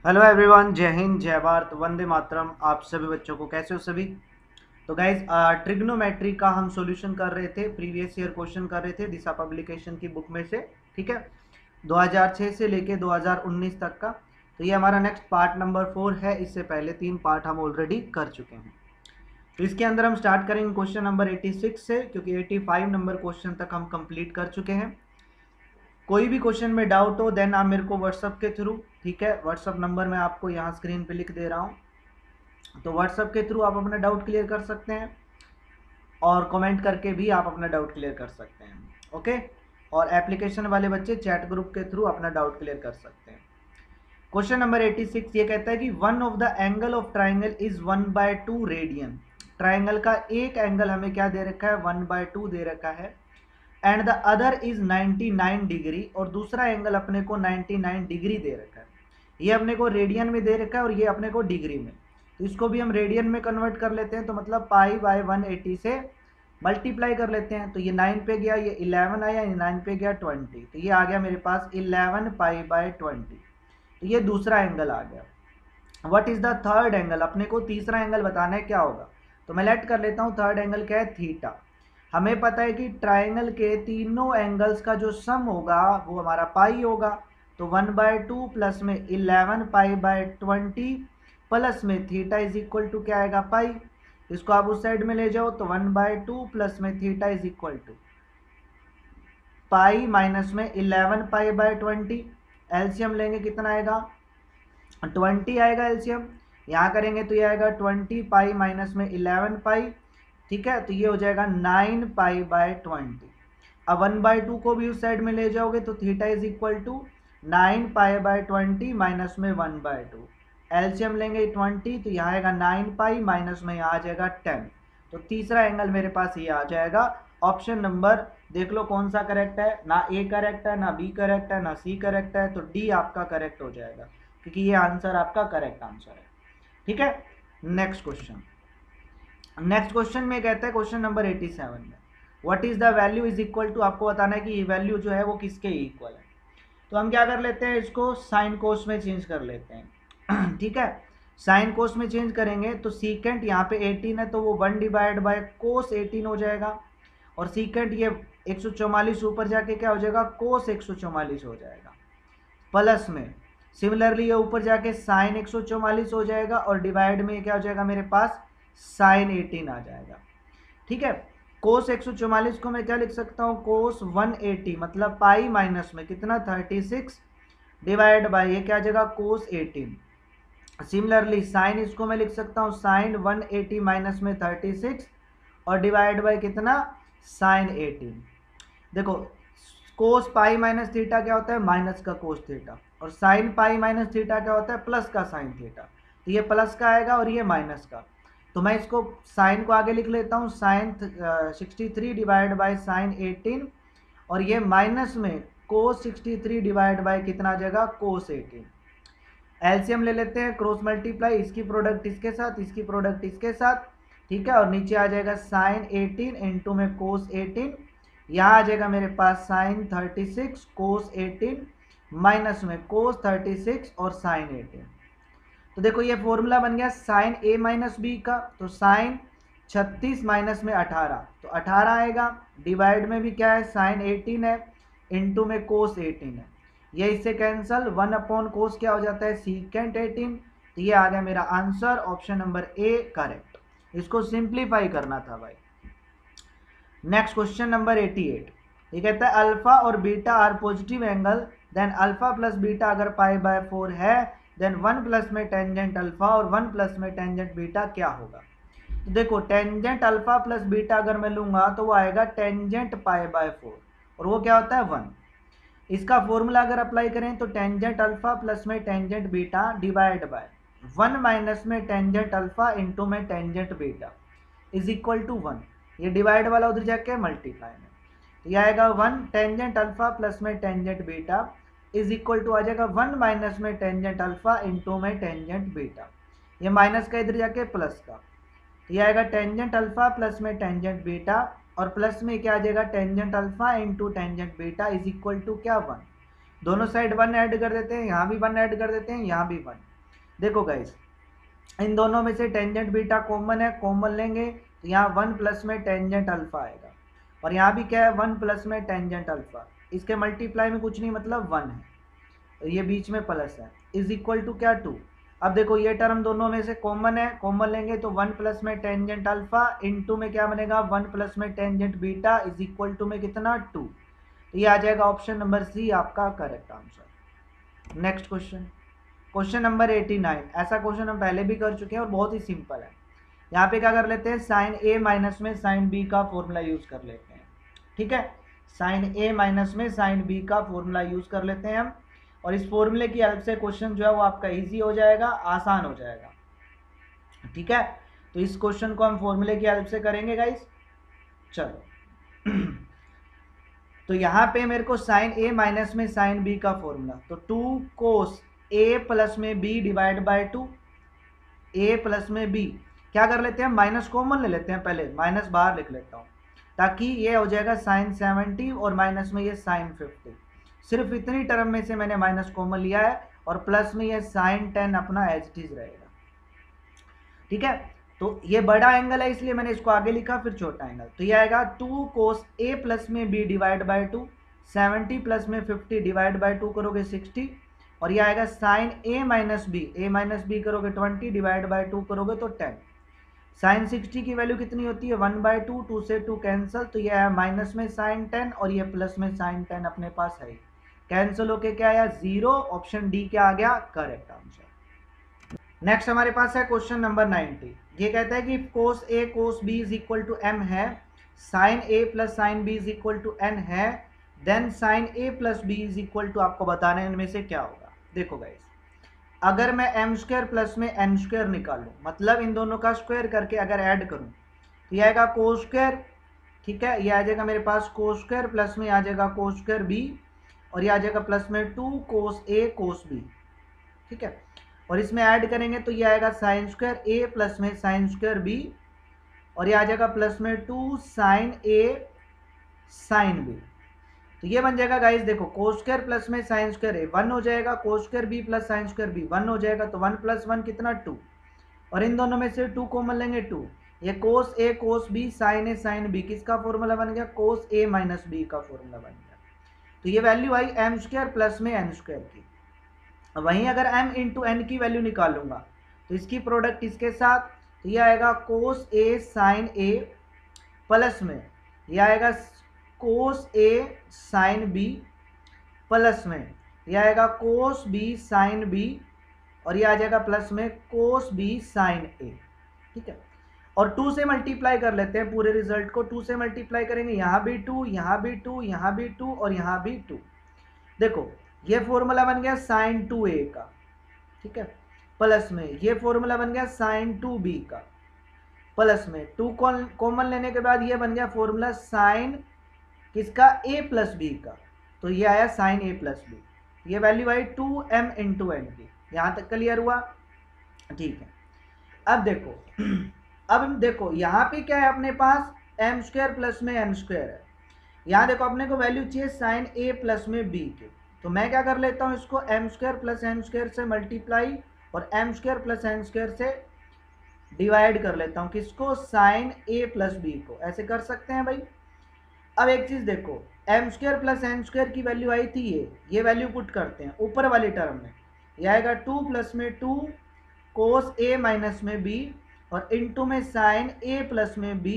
Hello everyone, जय हिंद, जय भारत, वंदे मातरम। आप सभी बच्चों को कैसे हो सभी। तो गाइज ट्रिग्नोमेट्री का हम सॉल्यूशन कर रहे थे, प्रीवियस ईयर क्वेश्चन कर रहे थे दिशा पब्लिकेशन की बुक में से। ठीक है, 2006 से लेके 2019 तक का। तो ये हमारा नेक्स्ट पार्ट नंबर 4 है। इससे पहले 3 पार्ट हम ऑलरेडी कर चुके हैं। तो इसके अंदर हम स्टार्ट करेंगे क्वेश्चन नंबर 86 से, क्योंकि 85 नंबर क्वेश्चन तक हम कंप्लीट कर चुके हैं। कोई भी क्वेश्चन में डाउट हो देन आप मेरे को व्हाट्सअप के थ्रू, ठीक है, व्हाट्सअप नंबर मैं आपको यहाँ स्क्रीन पे लिख दे रहा हूँ, तो व्हाट्सअप के थ्रू आप अपना डाउट क्लियर कर सकते हैं और कमेंट करके भी आप अपना डाउट क्लियर कर सकते हैं। ओके, और एप्लीकेशन वाले बच्चे चैट ग्रुप के थ्रू अपना डाउट क्लियर कर सकते हैं। क्वेश्चन नंबर 86 ये कहता है कि one of the angle of triangle is 1/2 radian. Triangle का एक एंगल हमें क्या दे रखा है, 1/2 दे रखा है। And the other is 99 degree, और दूसरा एंगल अपने को 99 डिग्री दे रखा है। ये अपने को रेडियन में दे रखा है और ये अपने को डिग्री में। तो इसको भी हम रेडियन में कन्वर्ट कर लेते हैं, तो मतलब π/180 से मल्टीप्लाई कर लेते हैं। तो ये 9 पे गया, ये 11 आया, ये 9 पे गया 20, तो ये आ गया मेरे पास 11 π/20। तो ये दूसरा एंगल आ गया। What is the third angle, अपने को तीसरा एंगल बताना है क्या होगा। तो मैं लेट कर लेता हूँ, थर्ड एंगल क्या है, थीटा। हमें पता है कि ट्राइंगल के तीनों एंगल्स का जो सम होगा वो हमारा पाई होगा। तो 1/2 प्लस में 11 π/20 प्लस में थीटा इज इक्वल टू क्या आएगा, पाई। इसको आप उस साइड में ले जाओ तो 1/2 प्लस में theta is equal to pi minus में 11 π/20। एलसीएम लेंगे कितना आएगा, 20 आएगा एलसीएम। यहाँ करेंगे तो ये आएगा 20 पाई माइनस में 11 पाई। ठीक है, तो ये हो जाएगा 9 π/20। अब 1/2 को भी उस साइड में ले जाओगे तो theta is equal to 9 π/20 minus में 1/2। एलसीएम लेंगे 20, तो यहाँ आएगा 9 पाई माइनस में यहाँ आ जाएगा 10। तो तीसरा एंगल मेरे पास ये आ जाएगा। ऑप्शन नंबर देख लो कौन सा करेक्ट है, ना ए करेक्ट है, ना बी करेक्ट है, ना सी करेक्ट है, तो डी आपका करेक्ट हो जाएगा, क्योंकि ये आंसर आपका करेक्ट आंसर है। ठीक है, नेक्स्ट क्वेश्चन। नेक्स्ट क्वेश्चन में कहता है क्वेश्चन नंबर 87 में what is the value is equal to, आपको बताना है कि ये वैल्यू जो है वो किसके इक्वल है। तो हम क्या कर लेते हैं, इसको साइन कोस में चेंज कर लेते हैं। ठीक है, साइन कोस में चेंज करेंगे तो सीकेंट यहाँ पे 18 है तो वो 1/कोस 18 हो जाएगा, और सीकेंट ये 144 ऊपर जाके क्या हो जाएगा, कोस 144 हो जाएगा। प्लस में सिमिलरली ये ऊपर जाके साइन 144 हो जाएगा, और डिवाइड में क्या हो जाएगा मेरे पास, साइन 18 आ जाएगा। ठीक है, कोस 144 को मैं क्या लिख सकता हूँ, कोस 180 मतलब पाई माइनस में कितना 36 डिवाइड बाई ये क्या आ जाएगा, कोस 18। सिमिलरली साइन इसको मैं लिख सकता हूँ साइन 180 माइनस में 36 और डिवाइड बाई कितना, साइन 18। देखो कोस पाई माइनस थीटा क्या होता है, माइनस का कोस थीटा, और साइन पाई माइनस थीटा क्या होता है, प्लस का साइन थीटा। तो ये प्लस का आएगा और ये माइनस का। तो मैं इसको साइन को आगे लिख लेता हूँ, साइन 63 डिवाइड बाई साइन 18, और ये माइनस में कोस 63 डिवाइड बाई कितना आ जाएगा, कोस 18। एलसीएम ले लेते हैं, क्रॉस मल्टीप्लाई, इसकी प्रोडक्ट इसके साथ, इसकी प्रोडक्ट इसके साथ। ठीक है, और नीचे आ जाएगा साइन 18 इंटू में कोस 18, यहाँ आ जाएगा मेरे पास साइन 36 कोस 18 माइनस में कोस 36 और साइन 18। तो देखो ये फॉर्मूला बन गया साइन ए माइनस बी का, तो साइन 36 माइनस में 18, तो 18 आएगा। डिवाइड में भी क्या है, साइन 18 है, इंटू में कोस 18 है, ये इससे कैंसल, 1/कोस क्या हो जाता है, सीकेंट 18। तो ये आ गया मेरा answer, option number A correct. इसको सिंप्लीफाई करना था भाई। नेक्स्ट क्वेश्चन नंबर 88, ये कहता है अल्फा और beta are positive angle, then alpha plus beta अगर π/4 है, देन 1 प्लस में टेंजेंट अल्फा और 1 प्लस में टेंजेंट बीटा क्या होगा। तो देखो टेंजेंट अल्फा प्लस बीटा अगर मैं लूंगा तो वो आएगा टेंजेंट π/4, और वो क्या होता है 1। इसका फॉर्मूला अगर अप्लाई करें तो टेंजेंट अल्फा प्लस में tangent beta divide by 1 minus में टेंजेंट अल्फा इंटू में tangent beta is equal to 1। ये डिवाइड वाला उधर जाके मल्टीप्लाई में, तो ये आएगा 1 टेंजेंट अल्फा प्लस में tangent beta is equal to आ जाएगा 1 माइनस में टेंजेंट अल्फा इंटू में टेंजेंट बीटा, ये माइनस का इधर जाके प्लस का, तो ये आएगा टेंजेंट अल्फा प्लस में टेंजेंट बीटा, और प्लस में क्या आ जाएगा tangent alpha into tangent beta is equal to क्या 1। दोनों साइड 1 ऐड कर देते हैं, यहाँ भी 1 ऐड कर देते हैं, यहाँ भी 1, देखो गाइस, इन दोनों में से टेंजेंट बीटा कॉमन है, कॉमन लेंगे तो यहाँ 1 प्लस में टेंजेंट अल्फा आएगा, और यहाँ भी क्या है 1 प्लस में टेंजेंट अल्फा, इसके मल्टीप्लाई में कुछ नहीं मतलब 1 है, तो ये बीच में प्लस है, इज इक्वल टू क्या 2। अब देखो ये टर्म दोनों में से कॉमन है, कॉमन लेंगे तो 1 प्लस में टेंजेंट अल्फा इनटू में क्या बनेगा 1 प्लस में tangent beta is equal to में कितना 2। तो ये आ जाएगा ऑप्शन नंबर सी आपका correct answer. Next question, question number 89। ऐसा क्वेश्चन हम पहले भी कर चुके हैं और बहुत ही सिंपल है। यहाँ पे क्या कर लेते हैं, साइन ए माइनस में साइन बी का फॉर्मूला यूज कर लेते हैं। ठीक है, साइन ए माइनस में साइन बी का फॉर्मूला यूज कर लेते हैं हम, और इस फॉर्मूले की हेल्प से क्वेश्चन जो है वो आपका इजी हो जाएगा, आसान हो जाएगा। ठीक है, तो इस क्वेश्चन को हम फॉर्मूले की हेल्प से करेंगे गाइस। चलो तो यहाँ पे मेरे को साइन ए माइनस में साइन बी का फॉर्मूला, तो 2 कोस ए प्लस में B divide by 2, A plus में बी, क्या कर लेते हैं माइनस कॉमन ले लेते हैं, पहले माइनस बाहर लिख लेता हूँ ताकि ये हो जाएगा साइन 70 और माइनस में ये साइन 50। सिर्फ इतनी टर्म में से मैंने माइनस कॉमन लिया है, और प्लस में ये साइन 10 अपना एज इट इज रहेगा। ठीक है, तो ये बड़ा एंगल है इसलिए मैंने इसको आगे लिखा, फिर छोटा एंगल, तो ये आएगा 2 कोस ए प्लस में बी डिवाइड बाय 2, 70 प्लस में 50 डिवाइड बाय 2 करोगे 60, और ये आएगा साइन ए माइनस बी करोगे 20 डिवाइड बाय 2 करोगे तो 10। साइन 60 की वैल्यू कितनी होती है 1/2, 2 से 2 कैंसिल, तो ये है माइनस में साइन 10 और ये प्लस में साइन 10 अपने पास है, कैंसिल होके क्या आया 0, ऑप्शन डी क्या आ गया करेक्ट आंसर। नेक्स्ट हमारे पास है क्वेश्चन नंबर 90। ये कहता है कि cos A cos B is equal to M है, sine A plus sine B is equal to N है, then sine A plus B is equal to, आपको बताना है इनमें से क्या होगा। देखो गाइस, अगर मैं एम स्क्वायर प्लस में एन स्क्वायर निकालूं, मतलब इन दोनों का स्क्वायर करके अगर ऐड करूं तो ये आएगा कोस स्क्वायर। ठीक है, ये आ जाएगा मेरे पास कोस स्क्वायर, प्लस में आ जाएगा कोस स्क्वायर बी, और ये आ जाएगा प्लस में 2 कोस ए कोस बी। ठीक है, और इसमें ऐड करेंगे तो ये आएगा साइन स्क्वायर ए प्लस में साइन स्क्वायर बी, और ये आ जाएगा प्लस में 2 साइन ए साइन बी। तो ये बन जाएगा गाइस, देखो कोस स्क्वायर प्लस में साइन स्क्वायर ए 1 हो जाएगा, cos square B plus sine square B 1 हो जाएगा, तो 1 प्लस 1 कितना 2, और इन दोनों में से 2 कॉमन लेंगे 2, ये कोस A cos B sign A sine B किसका फॉर्मूला बन गया कोस ए माइनस बी का फॉर्मूला बन गया। तो ये value I am square plus में एन स्क्वायर की। वहीं अगर m इंटू एन की वैल्यू निकालूंगा तो इसकी प्रोडक्ट इसके साथ, तो ये आएगा कोस ए साइन ए, प्लस में ये आएगा कोस ए साइन बी, प्लस में ये आएगा कोस बी साइन बी, और ये आ जाएगा प्लस में कोस बी साइन ए। ठीक है, और 2 से मल्टीप्लाई कर लेते हैं पूरे रिजल्ट को, 2 से मल्टीप्लाई करेंगे, यहाँ भी 2, यहाँ भी 2, यहाँ भी 2 और यहाँ भी 2। देखो ये फॉर्मूला बन गया साइन 2a का। ठीक है, प्लस में ये फॉर्मूला बन गया साइन 2b का, प्लस में 2 कॉमन लेने के बाद ये बन गया फॉर्मूला साइन किसका a प्लस बी का, तो ये आया साइन a प्लस बी, ये वैल्यू आई 2m इंटू एन की। यहाँ तक क्लियर हुआ? ठीक है, अब देखो यहाँ पे क्या है अपने पास एम स्क्वायर प्लस में एन स्क्वायर है, यहाँ देखो अपने को वैल्यू चाहिए साइन a प्लस में b के, तो मैं क्या कर लेता हूँ इसको M square plus N square से मल्टीप्लाई और M square plus N square से डिवाइड कर लेता हूँ, किसको साइन a प्लस बी को, ऐसे कर सकते हैं भाई। अब एक चीज़ देखो, M square plus N square की वैल्यू आई थी ये वैल्यू पुट करते हैं ऊपर वाली टर्म में, ये आएगा 2 प्लस में 2 कोस a माइनस में b और इनटू में साइन a प्लस में b,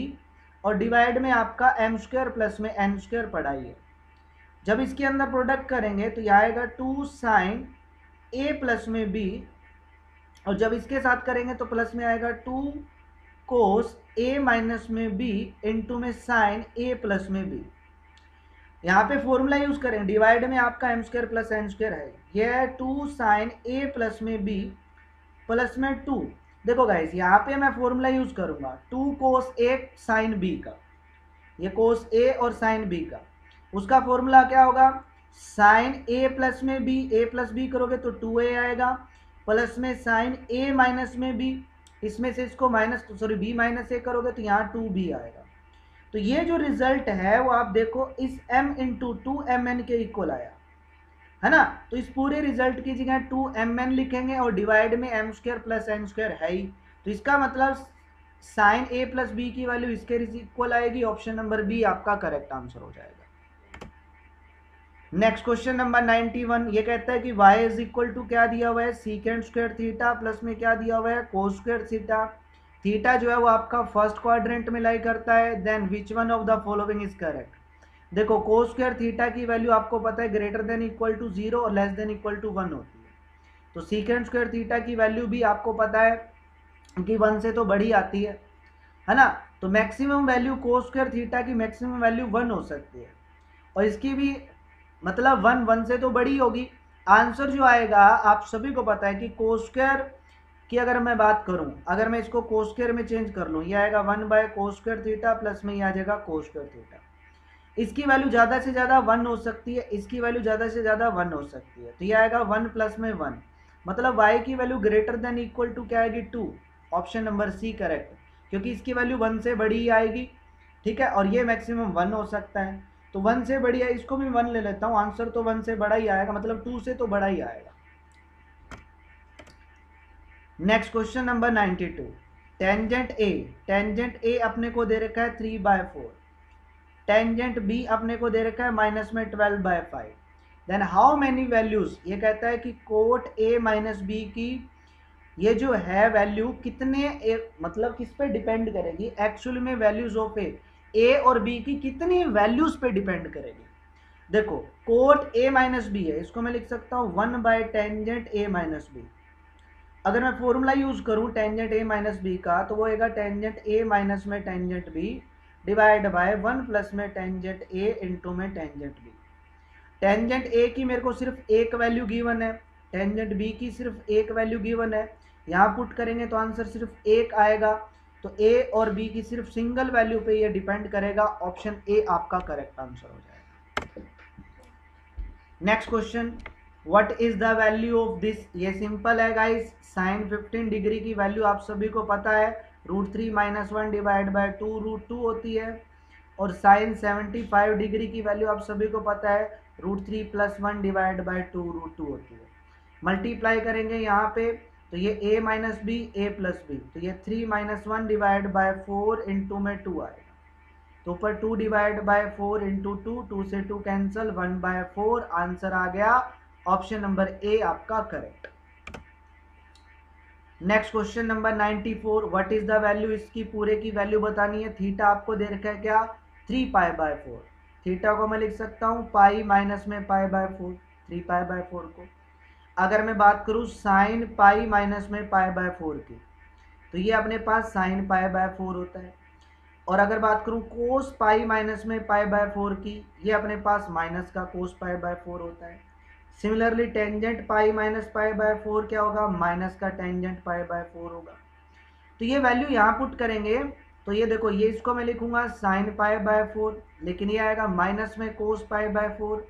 और डिवाइड में आपका एम स्क्वायर प्लस में एन स्क्वायर पड़ा है। जब इसके अंदर प्रोडक्ट करेंगे तो यह आएगा 2 साइन a प्लस में b, और जब इसके साथ करेंगे तो प्लस में आएगा 2 कोस a माइनस में b इंटू में साइन a प्लस में b। यहाँ पे फॉर्मूला यूज करें, डिवाइड में आपका M square plus N square है, यह है 2 साइन a प्लस में b प्लस में 2। देखो गाइस यहाँ पे मैं फॉर्मूला यूज करूंगा 2 कोस a साइन b का, ये कोस a और साइन b का, उसका फॉर्मूला क्या होगा साइन a प्लस में b करोगे तो 2a आएगा, प्लस में साइन a माइनस में b, इसमें से इसको माइनस b माइनस a करोगे तो यहाँ 2b आएगा। तो ये जो रिजल्ट है वो आप देखो इस m इंटू 2mn के इक्वल आया। है ना। तो इस पूरे रिजल्ट की जगह 2mn लिखेंगे और डिवाइड में m square plus n square है ही, तो इसका मतलब साइन a प्लस बी की वैल्यू इसके इक्वल आएगी। ऑप्शन नंबर बी आपका करेक्ट आंसर हो जाएगा। नेक्स्ट क्वेश्चन नंबर 91, ये कहता है कि y इज इक्वल टू क्या दिया हुआ है, सीकेंड स्क्वायर थीटा प्लस में क्या दिया हुआ है, कोस स्क्वायर थीटा। थीटा जो है वो आपका फर्स्ट क्वाड्रेंट में लाई करता है। Then which one of the following is correct. देखो कोस स्क्वायर थीटा की वैल्यू आपको पता है ग्रेटर देन इक्वल टू 0 और लेस देन इक्वल टू 1 होती है। तो सीकेंड स्क्वायर थीटा की वैल्यू भी आपको पता है कि 1 से तो बड़ी आती है ना। तो मैक्सिमम वैल्यू कोस स्क्वायर थीटा की मैक्सिमम वैल्यू 1 हो सकती है, और इसकी भी मतलब 1 से तो बड़ी होगी। आंसर जो आएगा आप सभी को पता है कि कोस स्क्वायर की अगर मैं बात करूं, अगर मैं इसको कोस स्क्वायर में चेंज कर लूं, ये आएगा 1/कोस स्क्वायर थीटा प्लस में ये आ जाएगा कोस स्क्वायर थीटा। इसकी वैल्यू ज़्यादा से ज़्यादा 1 हो सकती है, इसकी वैल्यू ज़्यादा से ज़्यादा 1 हो सकती है। तो ये आएगा 1 प्लस में 1, मतलब y की value greater than equal to क्या आएगी 2। ऑप्शन नंबर सी करेक्ट, क्योंकि इसकी वैल्यू 1 से बड़ी ही आएगी, ठीक है। और ये मैक्सिमम 1 हो सकता है, तो 1 से बड़ी है, इसको भी 1 ले लेता हूँ, आंसर तो 1 से बड़ा ही आएगा, मतलब 2 से तो बड़ा ही आएगा। नेक्स्ट क्वेश्चन नंबर 92, टेंजेंट ए अपने को दे रखा है 3/4, टेंजेंट बी अपने को दे रखा है माइनस में 12/5। देन हाउ मेनी वैल्यूज, ये कहता है कि कोट ए माइनस बी की ये जो है वैल्यू कितने मतलब किस पे डिपेंड करेगी, एक्चुअली में वैल्यूज ऑफ ए और बी की कितनी वैल्यूज पे डिपेंड करेगी। देखो कोट ए माइनस बी है, इसको मैं लिख सकता हूँ 1/टेंजेंट ए माइनस बी। अगर मैं फॉर्मूला यूज करूँ टेंजेंट ए माइनस बी का, तो वो आएगा टेंजेंट ए माइनस में tangent B divide by 1 plus में टेंजेंट ए इंटू में टेंजेंट बी। टेंजेंट ए की मेरे को सिर्फ एक वैल्यू गिवन है, टेंजेंट बी की सिर्फ एक वैल्यू गिवन है, यहाँ पुट करेंगे तो आंसर सिर्फ एक आएगा। तो ए और बी की सिर्फ सिंगल वैल्यू पे ये डिपेंड करेगा। ऑप्शन ए आपका करेक्ट आंसर हो जाएगा। Next question, what is the value of this, ये सिंपल है गाइस, साइन 15 डिग्री की वैल्यू आप सभी को पता है √3 - 1 डिवाइड बाय 2 √2 होती है, और साइन 75 डिग्री की वैल्यू आप सभी को पता है √3 + 1 डिवाइड बाय 2 √2 होती है। मल्टीप्लाई करेंगे यहाँ पे, तो ये a minus B A plus B, तो ये 3 - 1 डिवाइड बाय 4 इंटू में 2 आएगा, तो ऊपर 2 डिवाइड बाय 4 इंटू 2 से 2 कैंसिल, 1/4 आंसर आ गया। ऑप्शन नंबर ए आपका correct. Next question number 94, what is the value, इसकी पूरे की वैल्यू बतानी है। थीटा आपको दे रखा है क्या 3π/4, थीटा को मैं लिख सकता हूँ पाई माइनस में π/4, 3π/4 को। अगर मैं बात करूँ साइन पाई माइनस में π/4 की, तो ये अपने पास साइन π/4 होता है। और अगर बात करूँ कोस पाई माइनस में π/4 की, ये अपने पास माइनस का कोस π/4 होता है। सिमिलरली टेंजेंट पाई माइनस π/4 क्या होगा, माइनस का टेंजेंट π/4 होगा। तो ये वैल्यू यहाँ पुट करेंगे, तो ये देखो ये इसको मैं लिखूंगा साइन π/4, लेकिन ये आएगा माइनस में कोस π/4,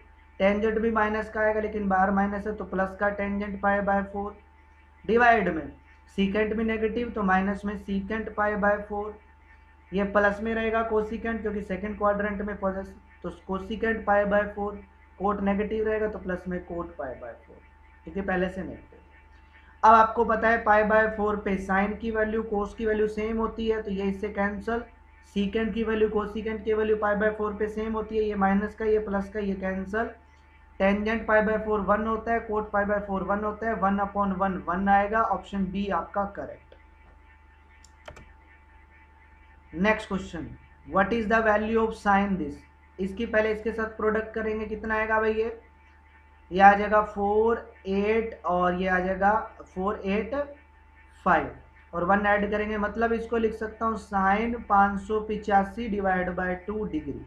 टेंजेंट भी माइनस का आएगा लेकिन बाहर माइनस है तो प्लस का टेंजेंट π/4, डिवाइड में सीकेंट भी नेगेटिव तो माइनस में सीकेंट π/4, ये प्लस में रहेगा कोसिकेंट क्योंकि सेकंड क्वाड्रेंट में प्लस, तो कोसिकेंट π/4, कोट नेगेटिव रहेगा तो प्लस में कोट π/4, ठीक है पहले से नेगेटिव। अब आपको पता है π/4 पे साइन की वैल्यू कोस की वैल्यू सेम होती है, तो ये इससे कैंसल, सीकेंट की वैल्यू कोसिकेंट की वैल्यू π/4 पे सेम होती है, ये माइनस का ये प्लस का ये कैंसल, टेंजेंट π/4 1 होता है, कोट π/4 1 होता है, 1/1 1 आएगा। ऑप्शन बी आपका correct. Next question, what is the value of sine this, इसकी पहले इसके साथ प्रोडक्ट करेंगे, कितना आएगा भाई, ये आ जाएगा 4 8 और ये आ जाएगा 4 8 5 और 1 ऐड करेंगे, मतलब इसको लिख सकता हूँ साइन 585 डिवाइड बाय 2 डिग्री।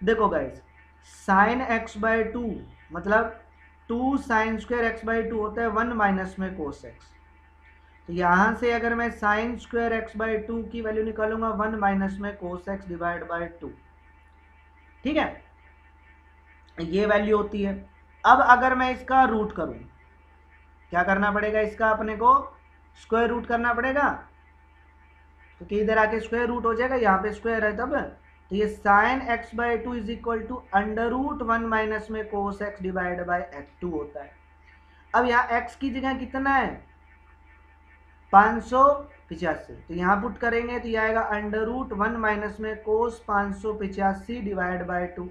देखो गाइस साइन x/2 मतलब 2 साइन स्क्वायर x/2 होता है 1 माइनस में कोस x, तो यहाँ से अगर मैं साइन स्क्वायर x/2 की वैल्यू निकालूंगा 1 माइनस में कोस x डिवाइड बाय 2, ठीक है, ये वैल्यू होती है। अब अगर मैं इसका रूट करूं, क्या करना पड़ेगा, इसका अपने को स्क्वायर रूट करना पड़ेगा, क्योंकि इधर आके स्क्वायर रूट हो जाएगा, यहाँ पे स्क्वायर है तब, तो ये sine X by two is equal to under root one minus में cos X divide by X two होता है। अब यहाँ एक्स की जगह कितना है 585, तो यहाँ पुट करेंगे तो ये आएगा अंडर रूट वन माइनस में कोस 585 डिवाइड बाई टू।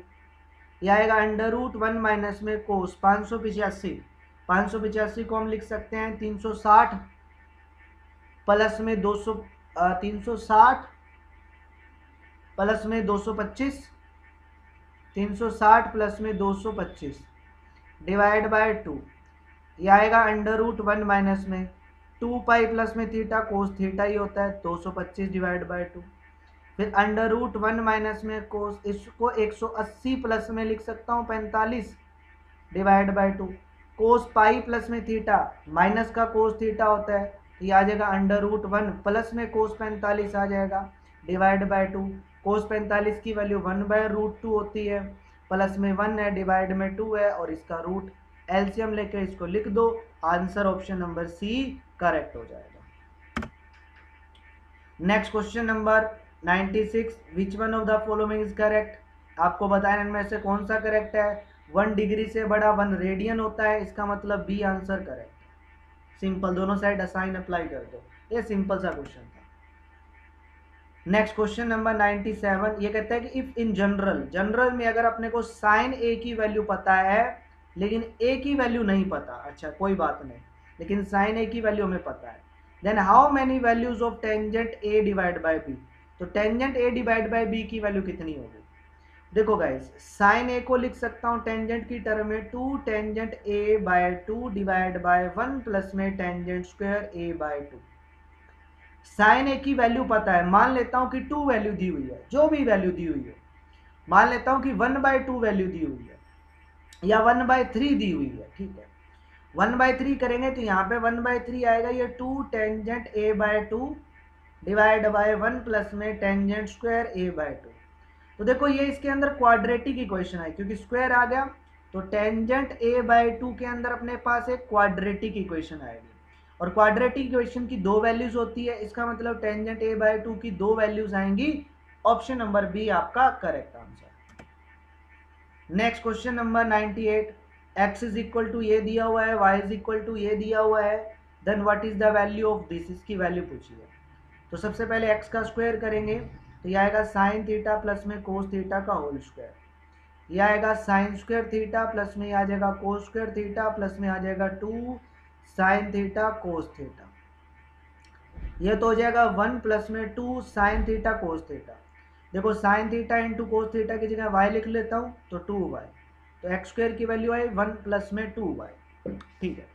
ये आएगा अंडर रूट वन माइनस में कोस 585 को हम लिख सकते हैं 360 प्लस में 200 360 प्लस में 225 360 प्लस में 225 डिवाइड बाय 2। ये आएगा अंडर रूट वन माइनस में 2 पाई प्लस में थीटा कोस थीटा ही होता है 225 डिवाइड बाय 2। फिर अंडर रूट वन माइनस में कोस, इसको 180 प्लस में लिख सकता हूँ 45 divide by 2। Cos pi plus में थीटा माइनस का कोस थीटा होता है, तो ये आ जाएगा अंडर रूट वन प्लस में कोस 45 आ जाएगा डिवाइड बाय 2। कोस 45 की वैल्यू 1/√2 होती है, प्लस में 1 है डिवाइड में 2 है और इसका रूट एलसीएम लेके इसको लिख दो। Answer option number C correct हो जाएगा। Next question number 96, which one of the following is correct. आपको बताया इनमें से कौन सा करेक्ट है। 1 डिग्री से बड़ा 1 रेडियन होता है, इसका मतलब बी आंसर करेक्ट। सिंपल, दोनों साइड असाइन अप्लाई कर दो, ये सिंपल सा क्वेश्चन था। नेक्स्ट क्वेश्चन नंबर 97, ये कहता है कि इफ इन जनरल में अगर अपने को साइन ए की वैल्यू पता है लेकिन ए की वैल्यू नहीं पता, अच्छा कोई बात नहीं, लेकिन साइन ए की वैल्यू हमें पता है, then how many values of tangent A divide by B. तो tangent A divide by B की वैल्यू कितनी होगी। देखो गाइस, साइन ए को लिख सकता हूँ टेंजेंट की टर्म में 2 tangent A by 2 divide by 1 plus में tangent square A by 2। Sine A की वैल्यू पता है, मान लेता हूँ कि 2 वैल्यू दी हुई है, जो भी वैल्यू दी हुई है, मान लेता हूँ कि 1/2 वैल्यू दी हुई है या 1/3 दी हुई है, ठीक है। 1/3 करेंगे तो यहाँ पे 1/3 आएगा, ये 2 tangent A by 2 divide by 1 plus में टेंजेंट स्क्वायर ए बाय 2। तो देखो ये इसके अंदर क्वाड्रेटिक इक्वेशन है, क्योंकि स्क्वायर आ गया तो टेंजेंट ए बाय 2 के अंदर अपने पास एक क्वाड्रेटिक इक्वेशन आएगी, और क्वाड्रेटिक इक्वेशन की 2 वैल्यूज होती है, इसका मतलब टेंजेंट ए बाय 2 की 2 वैल्यूज आएंगी। ऑप्शन नंबर बी आपका correct answer. Next question number 98, x is equal to ये दिया हुआ है, y इज इक्वल टू ये दिया हुआ है, then what is the value of this, इसकी वैल्यू पूछी है। तो सबसे पहले x का स्क्वायर करेंगे तो ये आएगा साइन थीटा प्लस में कोस थीटा का होल स्क्वायर। ये आएगा साइन स्क्वायर थीटा प्लस में आ जाएगा कोस स्क्वायर थीटा प्लस में आ जाएगा 2 साइन थीटा कोस थीटा। ये तो हो जाएगा 1 प्लस में 2 साइन थीटा कोस थीटा। देखो sine theta into cos theta की जगह y लिख लेता हूँ तो 2y, तो एक्स स्क्वायर की वैल्यू आई 1 प्लस में 2y, ठीक है।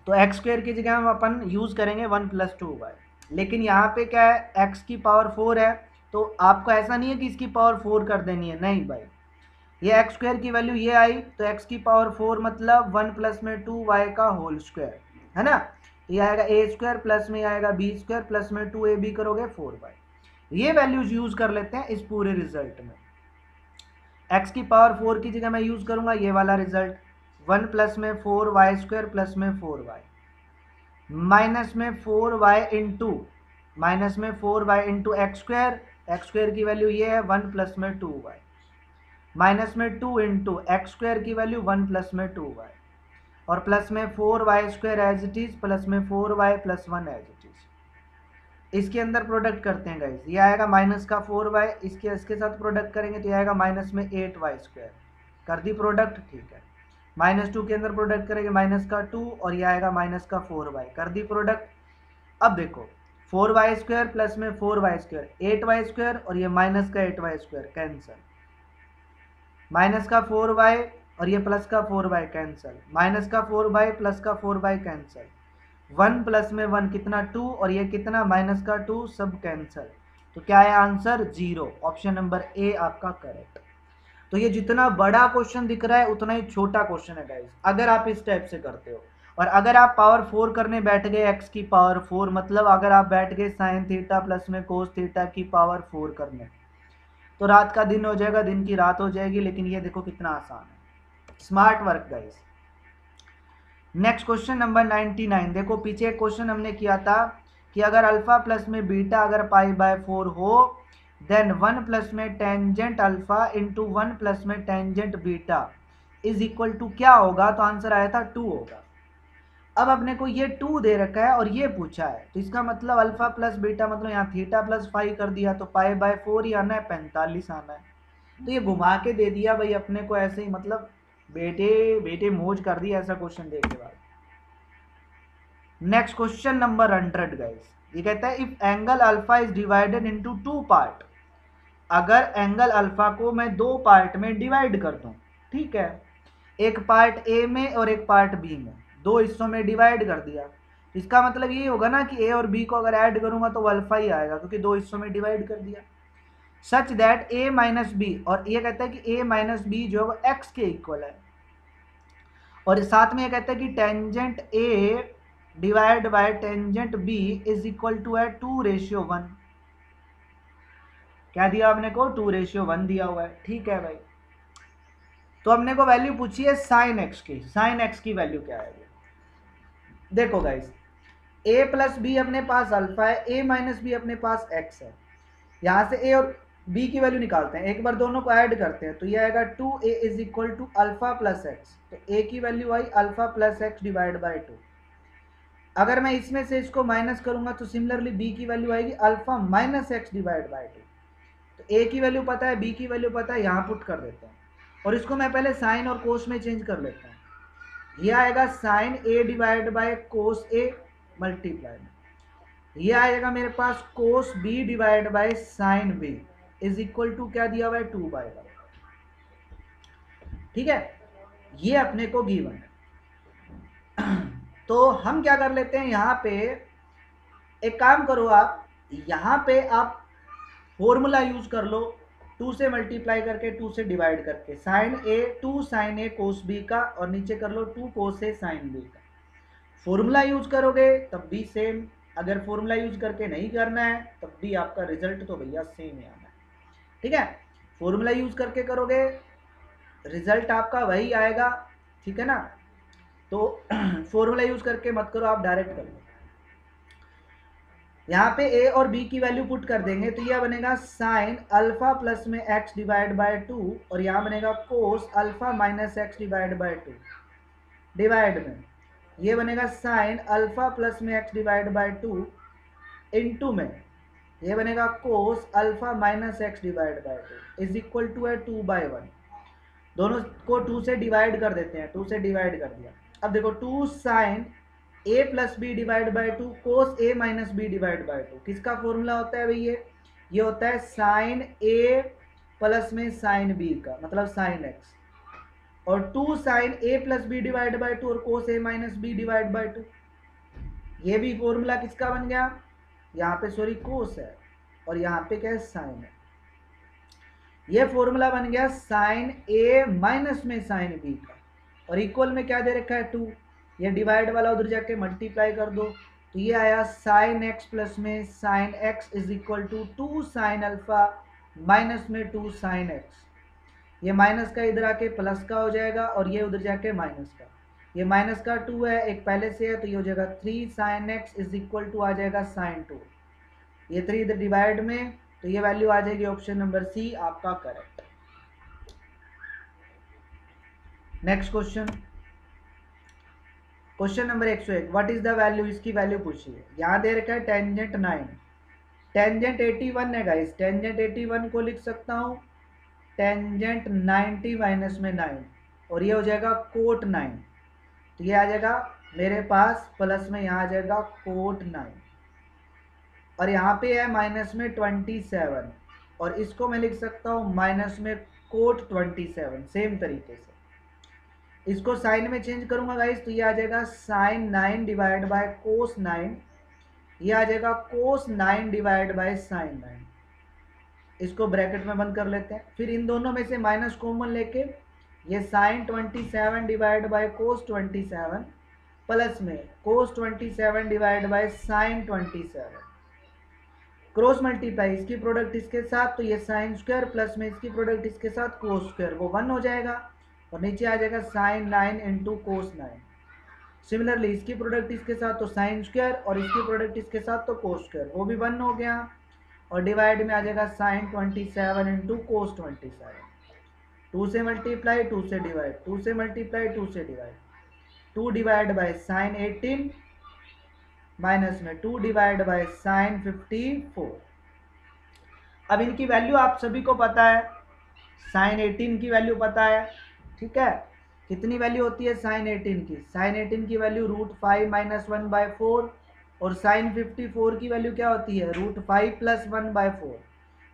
तो एक्स स्क्वायर की जगह हम अपन यूज़ करेंगे 1 प्लस 2y, लेकिन यहाँ पे क्या है x की पावर 4 है, तो आपको ऐसा नहीं है कि इसकी पावर 4 कर देनी है, नहीं भाई, ये एक्स स्क्वायर की वैल्यू ये आई तो x की पावर 4 मतलब 1 प्लस में 2y का होल स्क्वायर, है ना। ये आएगा a स्क्वायर प्लस में आएगा b स्क्वायर प्लस में 2ab करोगे 4y। ये वैल्यूज यूज कर लेते हैं इस पूरे रिजल्ट में। x की पावर 4 की जगह मैं यूज करूंगा ये वाला रिजल्ट, 1 प्लस में 4y स्क्वायर प्लस में 4y माइनस में 4y इंटू एक्स स्क्वायर की वैल्यू ये है 1 प्लस में 2y माइनस में 2 इंटू एक्स स्क्वायर की वैल्यू 1 प्लस में 2y और प्लस में 4y square as it is plus में 4y plus 1 as it is. इसके अंदर प्रोडक्ट करते हैं गाइस, ये आएगा माइनस का 4y, इसके साथ प्रोडक्ट करेंगे तो ये आएगा माइनस में 8y स्क्वायर, कर दी प्रोडक्ट, ठीक है। -2 के अंदर प्रोडक्ट करेंगे माइनस का 2 और ये आएगा माइनस का 4y, कर दी प्रोडक्ट। अब देखो 4y स्क्वायर प्लस में 4y स्क्वायर 8y स्क्वायर और ये माइनस का 8y स्क्वायर कैंसिल, माइनस का 4y और ये प्लस का 4y कैंसिल, माइनस का 4y प्लस का 4y कैंसिल, 1 प्लस में 1 कितना 2 और ये कितना माइनस का 2, सब कैंसिल। तो क्या है आंसर 0, ऑप्शन नंबर ए आपका करेक्ट। तो ये जितना बड़ा क्वेश्चन दिख रहा है उतना ही छोटा क्वेश्चन है गाइस, अगर आप इस टाइप से करते हो। और अगर आप पावर 4 करने बैठ गए x की पावर 4, मतलब अगर आप बैठ गए साइन थीटा प्लस में कोस थीटा की पावर 4 करने, तो रात का दिन हो जाएगा, दिन की रात हो जाएगी। लेकिन ये देखो कितना आसान है, smart work guys. Next question number 99, देखो पीछे एक क्वेश्चन हमने किया था कि अगर अल्फा प्लस में बीटा अगर पाई बाय 4 हो देन 1 प्लस में टेंजेंट अल्फा इंटू 1 प्लस में tangent beta is equal to क्या होगा, तो आंसर आया था 2 होगा। अब अपने को ये 2 दे रखा है और ये पूछा है, तो इसका मतलब अल्फा प्लस बीटा मतलब यहाँ थीटा प्लस फाई कर दिया, तो पाई बाय 4 ही आना है, 45 आना है। तो ये घुमा के दे दिया भाई अपने को ऐसे ही, मतलब बेटे बेटे मौज कर दी ऐसा क्वेश्चन देने के बाद। नेक्स्ट क्वेश्चन नंबर 100 गाइस, ये कहता है if angle alpha is divided into 2 part, अगर एंगल अल्फा को मैं 2 पार्ट में डिवाइड कर दूं, ठीक है, एक पार्ट ए में और एक पार्ट बी में, 2 हिस्सों में डिवाइड कर दिया, इसका मतलब ये होगा ना कि ए और बी को अगर ऐड करूंगा तो अल्फा ही आएगा, क्योंकि 2 हिस्सों में डिवाइड कर दिया। Such that A minus B, और ये कहता है कि ए माइनस बी जो है एक्स के इक्वल है, और साथ में ये कहता है कि tangent A divide by tangent B is equal to है 2:1। क्या दिया आपने को, 2:1 दिया हुआ है, ठीक है भाई। तो हमने को वैल्यू पूछी है साइन एक्स की, साइन एक्स की वैल्यू क्या है, देखो गाइस, ए प्लस बी अपने पास अल्फा है, ए माइनस बी अपने पास एक्स है, यहाँ से ए और बी की वैल्यू निकालते हैं, एक बार दोनों को ऐड करते हैं, तो ये आएगा 2a is equal to alpha plus x, तो ए की वैल्यू आई alpha plus x divide by 2। अगर मैं इसमें से इसको माइनस करूंगा तो सिमिलरली बी की वैल्यू आएगी alpha minus x divide by 2। तो ए की वैल्यू पता है, बी की वैल्यू पता है, यहाँ पुट कर देते हैं, और इसको मैं पहले साइन और कोस में चेंज कर लेता हूँ। ये आएगा sine A divide by cos A multiply, ये आएगा मेरे पास cos B divide by sine B is equal to क्या दिया हुआ है, 2/1, ठीक है, ये अपने को गिवन है। तो हम क्या कर लेते हैं, यहाँ पे एक काम करो आप, यहाँ पे आप फॉर्मूला यूज कर लो, 2 से मल्टीप्लाई करके 2 से डिवाइड करके, साइन ए 2 साइन ए कोस बी का, और नीचे कर लो 2 कोस ए साइन बी का। फॉर्मूला यूज करोगे तब भी सेम, अगर फॉर्मूला यूज करके नहीं करना है तब भी आपका रिजल्ट तो भैया सेम ही आना है, ठीक है। फॉर्मूला यूज करके करोगे रिजल्ट आपका वही आएगा, ठीक है ना। तो फॉर्मूला यूज करके मत करो, आप डायरेक्ट कर लो। यहाँ पे ए और बी की वैल्यू पुट कर देंगे, तो यह बनेगा साइन अल्फा प्लस में एक्स डिवाइड बाय 2, और यहाँ बनेगा cos alpha minus x divide by 2, divide में ये बनेगा साइन अल्फा प्लस में एक्स डिवाइड बाय 2, इनटू में ये बनेगा cos alpha minus x divide by 2 is equal to है 2/1। दोनों को 2 से डिवाइड कर देते हैं, 2 से डिवाइड कर दिया। अब देखो 2 sine A plus B divide by 2 cos A minus B divide by 2, किसका फॉर्मूला होता है भाई, ये होता है साइन ए प्लस में साइन बी का, मतलब साइन एक्स, और 2 sine A plus B divide by 2 और cos A minus B divide by 2, ये भी फॉर्मूला किसका बन गया, यहाँ पे सॉरी कोस है और यहाँ पे क्या है साइन है, ये फॉर्मूला बन गया साइन ए माइनस में साइन बी का, और इक्वल में क्या दे रखा है 2, ये डिवाइड वाला उधर जाके मल्टीप्लाई कर दो, तो ये आया साइन एक्स प्लस में sine x is equal to 2 sine alpha minus में 2 साइन एक्स, ये माइनस का इधर आके प्लस का हो जाएगा और ये उधर जाके माइनस का, ये माइनस का 2 है एक पहले से है, तो ये हो जाएगा 3 sine x is equal to आ जाएगा साइन 2, ये 3 इधर डिवाइड में, तो ये वैल्यू आ जाएगी ऑप्शन नंबर सी आपका correct. Next question, question number 101, what is the value, इसकी वैल्यू पूछी है, यहाँ दे रखा है टेंजेंट 9, टेंजेंट 81 है गाइस, टेंजेंट 81 को लिख सकता हूँ टेंजेंट 90 माइनस में 9, और ये हो जाएगा कोट 9, तो ये आ जाएगा मेरे पास प्लस में, यहाँ आ जाएगा कोट 9, और यहाँ पे है माइनस में 27, और इसको मैं लिख सकता हूँ माइनस में कोट 27, सेम तरीके से इसको साइन में चेंज करूंगा गाइस, तो ये आ जाएगा साइन 9 डिवाइड बाय कोस 9, ये आ जाएगा कोस 9 डिवाइड बाय साइन 9, इसको ब्रैकेट में बंद कर लेते हैं, फिर इन दोनों में से माइनस कॉमन लेके ये sine 27 divide by cos 27 plus में cos 27 divide by sine 27, cross multiply इसकी प्रोडक्ट इसके साथ, तो ये साइन स्क्वायर प्लस में इसकी प्रोडक्ट इसके साथ कोस स्क्वायर, वो 1 हो जाएगा, और नीचे आ जाएगा साइन 9 इंटू कोस 9, सिमिलरली इसकी प्रोडक्ट इसके साथ तो साइन स्क्वायर, और इसकी प्रोडक्ट इसके साथ तो कोस स्क्वायर, वो भी 1 हो गया, और डिवाइड में आ जाएगा साइन 27 इंटू कोस 27। 2 से मल्टीप्लाई, 2 से डिवाइड, 2 से मल्टीप्लाई, 2 से divide, 2 divide by sign 18 minus में 2 डिवाइड बाय साइन 54। अब इनकी वैल्यू आप सभी को पता है, साइन 18 की वैल्यू पता है, ठीक है। कितनी वैल्यू होती है साइन 18 की? साइन 18 की वैल्यू √5 माइनस 1/4 और साइन 54 की वैल्यू क्या होती है? √5 प्लस 1/4।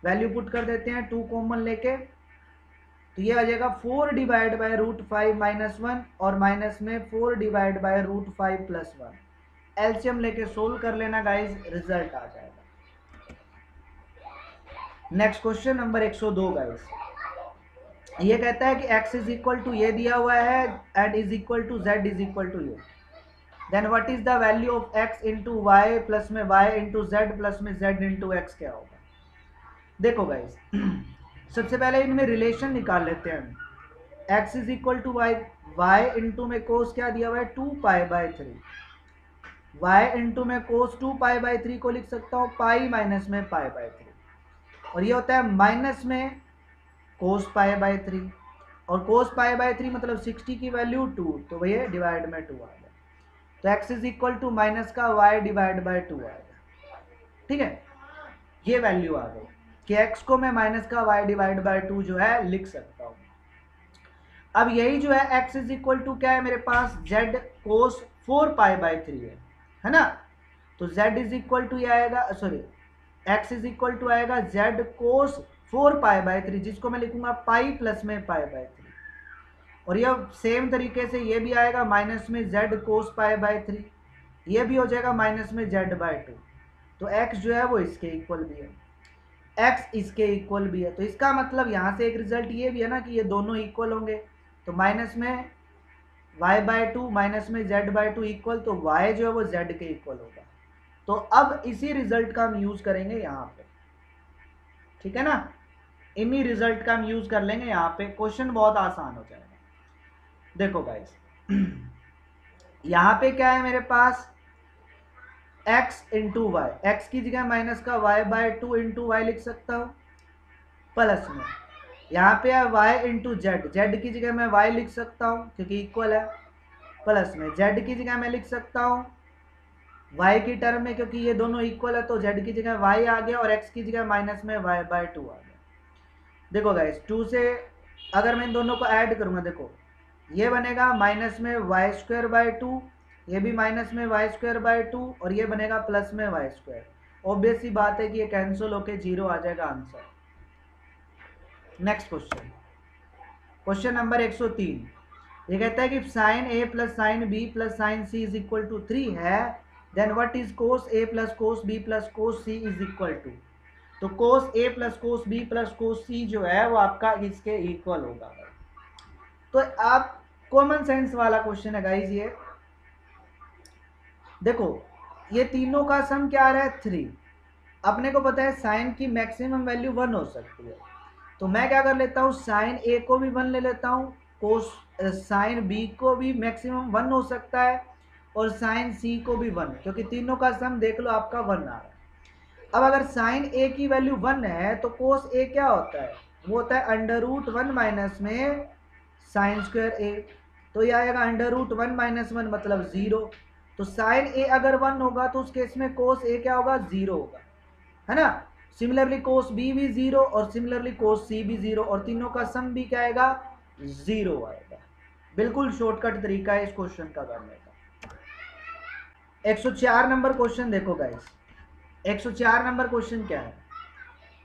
वैल्यू पुट कर देते हैं 2 कॉमन लेके, तो ये आ जाएगा 4 डिवाइड बाय √5 माइनस 1 और माइनस में 4 डिवाइड बाय √5 प्लस 1। एलसीएम लेके सोल्व कर लेना गाइज, रिजल्ट आ जाएगा। नेक्स्ट क्वेश्चन नंबर 102 गाइज, ये कहता है कि x इज इक्वल टू ये दिया हुआ है and is equal to z is equal to ये, then what is the value of x into Y plus में y इंटू जेड प्लस में z इंटू एक्स क्या होगा? देखो गाइज, सबसे पहले इनमें रिलेशन निकाल लेते हैं हम। x is equal to Y, Y into में कोस क्या दिया हुआ है? 2π/3। y इंटू में कोस 2π/3 को लिख सकता हूँ पाई माइनस में π/3, और ये होता है माइनस में कोस π/3, और कोस π/3 मतलब 60 की वैल्यू 2, तो भैया डिवाइड में 2 आ गया। तो x is equal to minus का y डिवाइड बाय 2 आएगा, ठीक है। ये वैल्यू आ गई कि x को मैं माइनस का y डिवाइड बाय 2 जो है लिख सकता हूँ। अब यही जो है x इज इक्वल टू क्या है मेरे पास? z कोस 4π/3 है ना। तो z इज इक्वल टू ये आएगा, sorry x is equal to आएगा z कोस 4π/3, जिसको मैं लिखूंगा पाई प्लस में π/3, और ये सेम तरीके से ये भी आएगा माइनस में z कोस π/3, ये भी हो जाएगा माइनस में z/2। तो x जो है वो इसके इक्वल भी है, x इसके इक्वल भी है। तो इसका मतलब यहाँ से एक रिजल्ट ये भी है ना कि ये दोनों इक्वल होंगे, तो माइनस में y/2 माइनस में z/2 इक्वल, तो y जो है वो z के इक्वल होगा। तो अब इसी रिजल्ट का हम यूज करेंगे यहाँ पे, ठीक है ना। इन्हीं रिजल्ट का हम यूज कर लेंगे यहाँ पे, क्वेश्चन बहुत आसान हो जाएगा। देखो गाइस, यहाँ पे क्या है मेरे पास? x इंटू वाई, एक्स की जगह माइनस का y/2 इंटू वाई लिख सकता हूँ, प्लस में यहाँ पे है y इंटू जेड, जेड की जगह मैं y लिख सकता हूँ क्योंकि इक्वल है, प्लस में z की जगह मैं लिख सकता हूँ y की टर्म में, क्योंकि ये दोनों इक्वल है तो z की जगह y आ गया और x की जगह माइनस में y/2 आ गया। देखो गाइस, 2 से अगर मैं इन दोनों को ऐड करूंगा, देखो ये बनेगा माइनस में y²/2, ये भी माइनस में y²/2, और ये बनेगा प्लस में y²। ऑब्वियस सी बात है कि ये कैंसिल होके 0 आ जाएगा answer. Next question, question number 103, ये कहता है कि sine a plus sine b plus sine c is equal to 3 है, then what is cos a plus cos b plus cos c is equal to. तो cos a plus cos b plus cos c जो है वो आपका इसके equal होगा। तो आप कॉमन सेंस वाला क्वेश्चन है गाइस ये। देखो ये तीनों का सम क्या आ रहा है? 3। अपने को पता है साइन की मैक्सिमम वैल्यू 1 हो सकती है, तो मैं क्या कर लेता हूँ, साइन a को भी 1 ले लेता हूँ, कोस साइन b को भी मैक्सिमम 1 हो सकता है, और साइन c को भी 1, क्योंकि तीनों का सम देख लो आपका 1 आ रहा है। अब अगर साइन a की वैल्यू 1 है तो कोस a क्या होता है? वो होता है √1 माइनस में sin² a, तो ये आएगा √1 माइनस 1 मतलब 0। तो साइन a अगर 1 होगा तो उस केस में कोस a क्या होगा? 0 होगा, है ना। सिमिलरली कोस b भी 0 और सिमिलरली कोस c भी 0, और तीनों का सम भी क्या आएगा? 0 आएगा। बिल्कुल शॉर्टकट तरीका है इस क्वेश्चन का करने का। 104 नंबर क्वेश्चन देखो गाइस, 104 नंबर क्वेश्चन क्या है?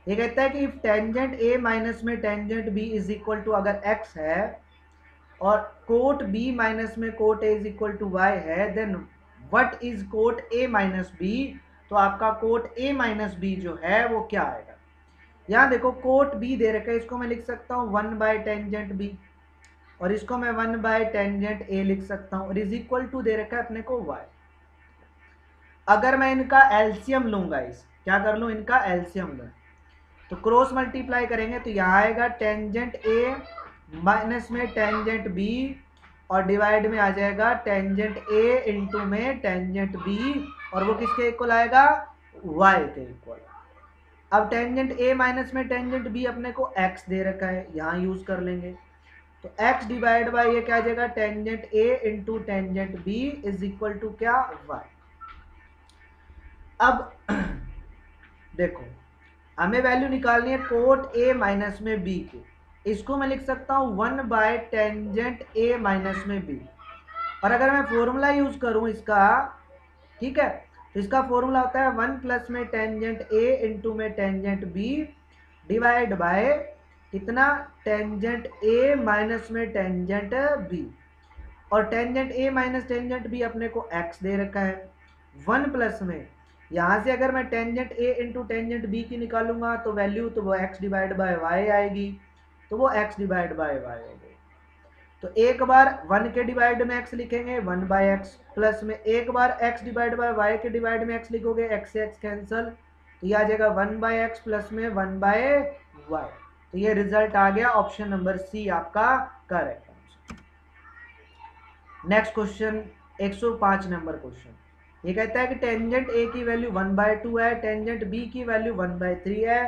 ये कहता है कि इफ टेंजेंट a माइनस में tangent b is equal to अगर x है और कोट b माइनस में cot a is equal to y है, then what is cot a minus b। तो आपका कोट a माइनस b जो है वो क्या आएगा? यहाँ देखो कोट b दे रखा है, इसको मैं लिख सकता हूँ 1/टेंजेंट b, और इसको मैं 1/टेंजेंट a लिख सकता हूँ, और इज इक्वल टू दे रखा है अपने को y। अगर मैं इनका एलसीएम लूंगा, इस क्या कर लूँ, इनका एलसीएम लूँ, तो क्रॉस मल्टीप्लाई करेंगे तो यहाँ आएगा टेंजेंट a माइनस में टेंजेंट b, और डिवाइड में आ जाएगा टेंजेंट a इंटू में टेंजेंट b, और वो किसके इक्वल आएगा? y के इक्वल। अब टेंजेंट ए माइनस में टेंजेंट बी अपने को एक्स दे रखा है, यहाँ यूज कर लेंगे। तो x डिवाइड बाय ये क्या आ जाएगा, tangent a into tangent b is equal to क्या, y। अब देखो हमें वैल्यू निकालनी है कोट a माइनस में b की। इसको मैं लिख सकता हूँ 1 बाय टेंजेंट a माइनस में b। और अगर मैं फॉर्मूला यूज करूँ इसका, ठीक है, तो इसका फॉर्मूला होता है 1 प्लस में टेंजेंट a इंटू में टेंजेंट b डिवाइड बाय कितना, टेंजेंट a माइनस में टेंजेंट b। और tangent a minus tangent b अपने को x दे रखा है। 1 प्लस में यहाँ से अगर मैं tangent a into tangent b की निकालूंगा तो वैल्यू तो वो x डिवाइड बाय y आएगी, तो वो x डिवाइड बाय y आएगी। तो एक बार 1 के डिवाइड में x लिखेंगे 1 बाय एक्स, प्लस में एक बार x डिवाइड बाय y के डिवाइड में x लिखोगे, x से x कैंसल, तो ये आ जाएगा 1 बाय एक्स प्लस में 1 बाय y। तो ये रिजल्ट आ गया, ऑप्शन नंबर सी आपका correct. Next question 105 number question, ये कहता है कि टेंजेंट ए की वैल्यू 1/2 है, टेंजेंट बी की वैल्यू 1/3 है,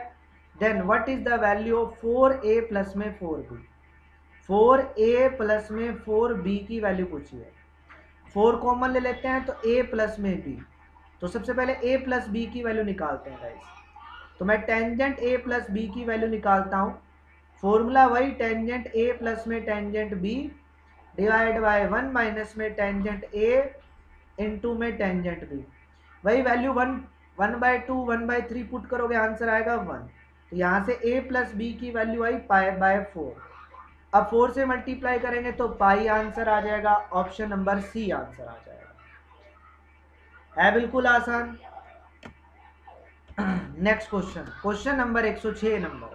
then what is the value of 4a plus में 4b। 4a प्लस में 4b की वैल्यू पूछी है। 4 कॉमन ले लेते हैं तो a प्लस में b, तो सबसे पहले a प्लस b की वैल्यू निकालते हैं गाइस। तो मैं टेंजेंट a प्लस b की वैल्यू निकालता हूँ, फॉर्मूला वही टेंजेंट a प्लस में tangent b divide by 1 minus में टेंजेंट a इंटू में टेंजेंट b। वही वैल्यू 1/2 1/3 पुट करोगे, आंसर आएगा 1। तो यहाँ से a प्लस b की वैल्यू आई π/4। अब 4 से मल्टीप्लाई करेंगे तो पाई आंसर आ जाएगा, ऑप्शन नंबर सी आंसर आ जाएगा। है बिल्कुल आसान। Next question, question number 106 number,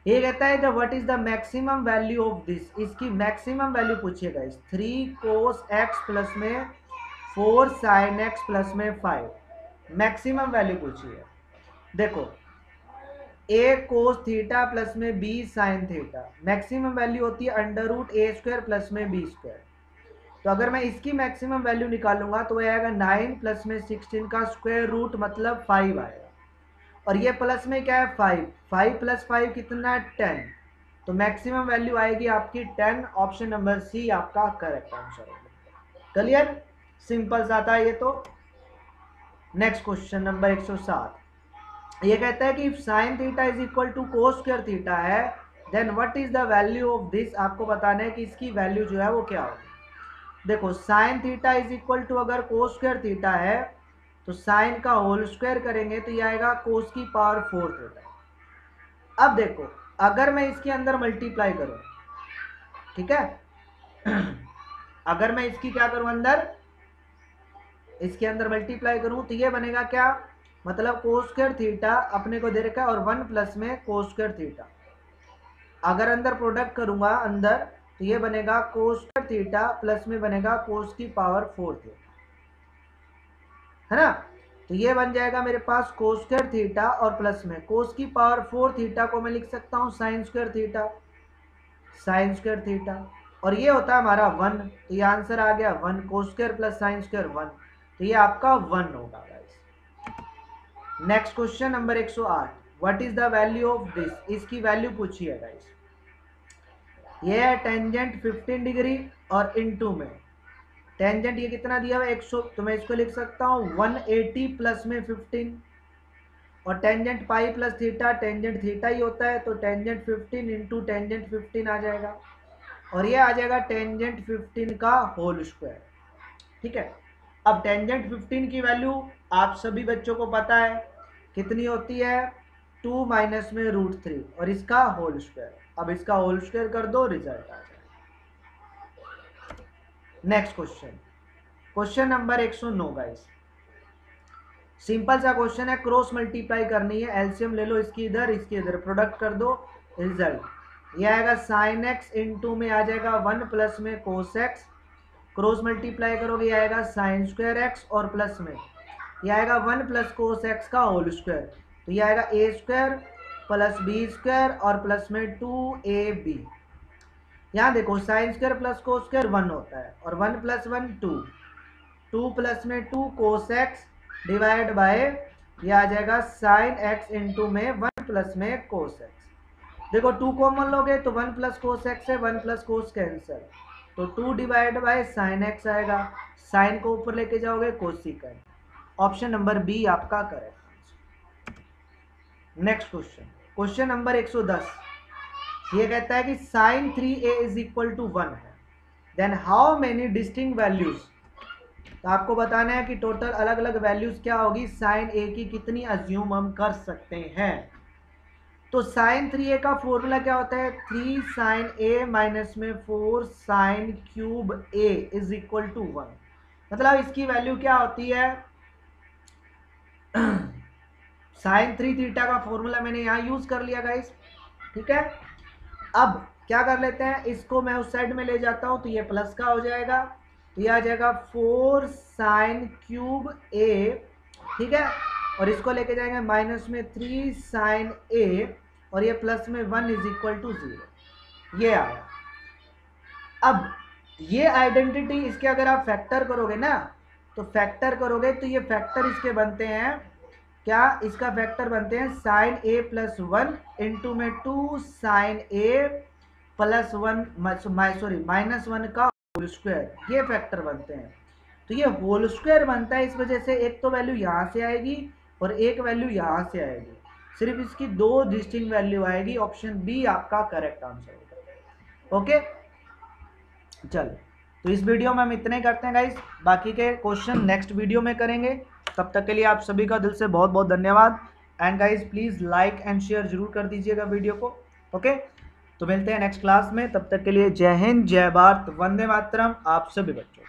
ये कहता है the what is the maximum value of this. इसकी मैक्सिमम वैल्यू पूछिएगा इस 3 cos x प्लस में 4 sin x प्लस में 5, मैक्सिमम वैल्यू पूछी है। देखो a cos थीटा प्लस में b sin theta, maximum value होती है √a² प्लस में b²। तो अगर मैं इसकी मैक्सिमम वैल्यू निकालूंगा तो वह आएगा 9 प्लस में 16 का स्क्वायर रूट मतलब 5 आएगा। और ये प्लस में क्या है 5, 5 प्लस 5 कितना 10, तो मैक्सिमम वैल्यू आएगी आपकी 10, ऑप्शन नंबर सी आपका करेक्ट आंसर होगा। क्लियर, सिंपल सा था ये तो। नेक्स्ट क्वेश्चन नंबर 107, ये कहता है कि sine theta is equal to cos square theta है, then what is the value of this. आपको बताना है कि इसकी वैल्यू जो है वो क्या होगी। देखो sine theta is equal to अगर कोस स्क्वायर थीटा है तो साइन का होल स्क्वायर करेंगे तो ये आएगा कोस की पावर 4 थीटा। अब देखो अगर मैं इसके अंदर मल्टीप्लाई करूं, ठीक है अगर मैं इसकी क्या करूं अंदर, इसके अंदर मल्टीप्लाई करूं तो ये बनेगा क्या, मतलब कोस स्क्वायर थीटा अपने को दे रखा है और 1 प्लस में कोस स्क्वायर थीटा। अगर अंदर प्रोडक्ट करूंगा अंदर तो ये बनेगा कोस स्क्वायर थीटा प्लस में बनेगा कोस की पावर 4 थीटा, है ना। तो ये बन जाएगा मेरे पास कोस स्क्वायर थीटा और प्लस में कोस की पावर 4 थीटा को मैं लिख सकता हूँ sine square theta, sine square theta, और ये होता है हमारा 1। तो ये आंसर आ गया 1, कोस स्क्वायर प्लस साइन स्क्वायर 1, तो ये आपका 1 होगा guys. Next question number 108, what is the value of this. इसकी वैल्यू पूछी है गाइस। ये है टेंजेंट 15 डिग्री और इनटू में टेंजेंट ये कितना दिया हुआ 100, तो मैं इसको लिख सकता हूँ 180 प्लस में 15, और tangent pi plus theta, tangent theta ही होता है, तो टेंजेंट 15 इंटू टेंजेंट 15 आ जाएगा, और ये आ जाएगा टेंजेंट 15 का होल स्क्वायर। ठीक है, अब टेंजेंट 15 की वैल्यू आप सभी बच्चों को पता है कितनी होती है, 2 माइनस में √3 और इसका होल स्क्वायर। अब इसका होल स्क्वायर कर दो, रिजल्ट आ जाएगा। Next question, question number 109 guys, simple सा क्वेश्चन है, क्रॉस मल्टीप्लाई करनी है, एलसीएम ले लो, इसकी इधर इसकी इधर, प्रोडक्ट कर दो, रिजल्ट ये आएगा साइन एक्स इंटू में आ जाएगा 1 प्लस में कोस एक्स, क्रॉस मल्टीप्लाई करोगे ये आएगा साइन स्क्वायर एक्स, और प्लस में ये आएगा 1 प्लस कोस एक्स का होल स्क्वायर, तो ये आएगा ए स्क्वायर प्लस बी स्क्वायर और प्लस में 2ab। यहाँ देखो sine square plus cos square 1 होता है, और 1 + 1 2, 2 प्लस में 2 कोस एक्स डिवाइड बाय ये आ जाएगा साइन एक्स इंटू में 1 प्लस में कोस एक्स। देखो 2 कॉमन लोगे तो 1 प्लस कोस एक्स है, 1 प्लस कोस कैंसिल, तो 2 डिवाइड बाय साइन एक्स आएगा, साइन को ऊपर लेके जाओगे कोसिकेंट। ऑप्शन नंबर बी आपका correct. Next question, question number 110, ये कहता है कि sign 3a is equal to 1 है, then how many distinct values, तो आपको बताना है कि टोटल अलग अलग वैल्यूज क्या होगी, साइन ए की कितनी अज्यूम हम कर सकते हैं। तो साइन 3a का फॉर्मूला क्या होता है, 3 साइन ए माइनस में 4 sine cube A is equal to 1। मतलब इसकी वैल्यू क्या होती है, साइन 3 थीटा का फॉर्मूला मैंने यहाँ यूज कर लिया गाइस, ठीक है। अब क्या कर लेते हैं, इसको मैं उस साइड में ले जाता हूं तो ये प्लस का हो जाएगा, तो ये आ जाएगा 4 साइन क्यूब ए, ठीक है, और इसको लेके जाएंगे माइनस में 3 साइन ए, और ये प्लस में 1 इज इक्वल टू 0, ये आया। अब ये आइडेंटिटी इसके अगर आप फैक्टर करोगे ना, तो फैक्टर करोगे तो ये फैक्टर इसके बनते हैं क्या, इसका फैक्टर बनते हैं साइन ए प्लस 1 इंटू में 2 sine A plus 1 sorry minus 1 का होल स्क्वायर, ये फैक्टर बनते हैं। तो ये होल स्क्वायर बनता है, इस वजह से एक तो वैल्यू यहाँ से आएगी और एक वैल्यू यहाँ से आएगी, सिर्फ इसकी 2 डिस्टिंक्ट वैल्यू आएगी। ऑप्शन बी आपका करेक्ट आंसर होगा। ओके चल, तो इस वीडियो में हम इतने करते हैं गाइस, बाकी के क्वेश्चन नेक्स्ट वीडियो में करेंगे। तब तक के लिए आप सभी का दिल से बहुत बहुत धन्यवाद। And guys please like and share जरूर कर दीजिएगा वीडियो को। ओके, तो मिलते हैं नेक्स्ट क्लास में, तब तक के लिए जय हिंद, जय भारत, वंदे मातरम आप सभी बच्चों।